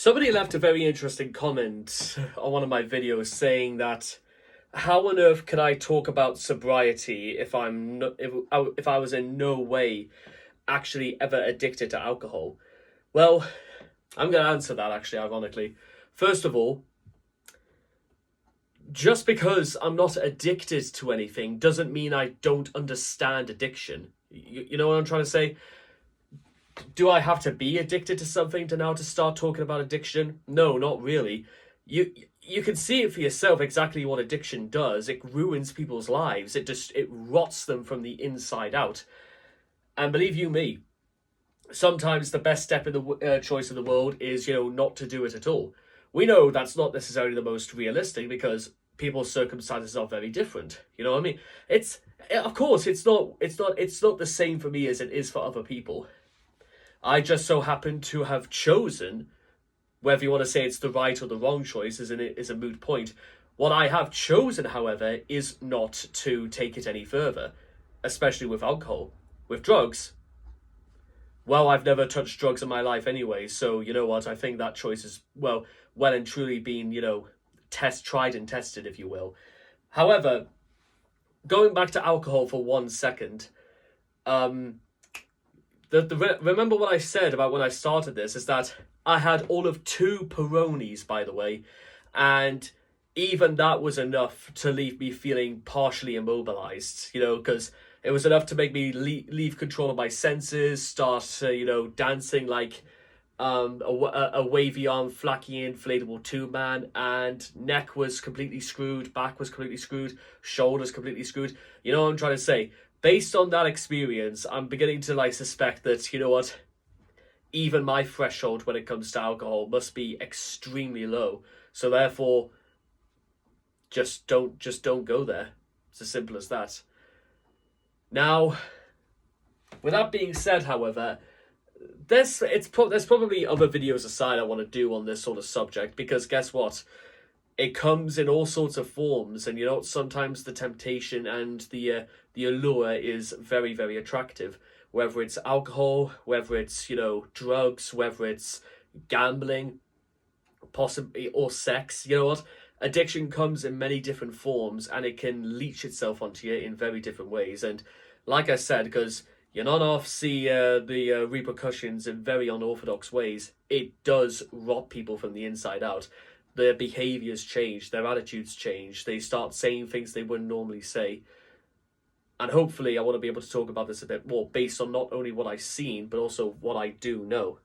Somebody left a very interesting comment on one of my videos saying that how on earth could I talk about sobriety if I'm no, if I was in no way actually ever addicted to alcohol? Well, I'm going to answer that actually ironically. First of all, just because I'm not addicted to anything doesn't mean I don't understand addiction. You know what I'm trying to say? Do I have to be addicted to something to start talking about addiction? No, not really. You can see it for yourself exactly what addiction does. It ruins people's lives. It rots them from the inside out. And believe you me, sometimes the best step in the choice of the world is not to do it at all. We know that's not necessarily the most realistic because people's circumstances are very different. You know what I mean? It's of course it's not the same for me as it is for other people. I just so happen to have chosen, whether you want to say it's the right or the wrong choice is a moot point. What I have chosen, however, is not to take it any further, especially with alcohol. With drugs, well, I've never touched drugs in my life anyway, so you know what? I think that choice is, well and truly been, tried and tested, if you will. However, going back to alcohol for 1 second, remember what I said about when I started this is that I had all of 2 Peronis, by the way, and even that was enough to leave me feeling partially immobilized, because it was enough to make me leave control of my senses, start, dancing like a wavy arm, flacky inflatable tube man, and neck was completely screwed, back was completely screwed, shoulders completely screwed. You know what I'm trying to say? Based on that experience, I'm beginning to suspect that, you know what, even my threshold when it comes to alcohol must be extremely low. So therefore, just don't go there. It's as simple as that. Now, with that being said, however, there's probably other videos aside I want to do on this sort of subject, because guess what? It comes in all sorts of forms, and sometimes the temptation and the allure is very, very attractive. Whether it's alcohol, whether it's drugs, whether it's gambling, possibly, or sex. You know what? Addiction comes in many different forms, and it can leech itself onto you in very different ways. And like I said, because you not off see the repercussions in very unorthodox ways, it does rot people from the inside out. Their behaviors change, their attitudes change, they start saying things they wouldn't normally say. And hopefully I want to be able to talk about this a bit more based on not only what I've seen, but also what I do know.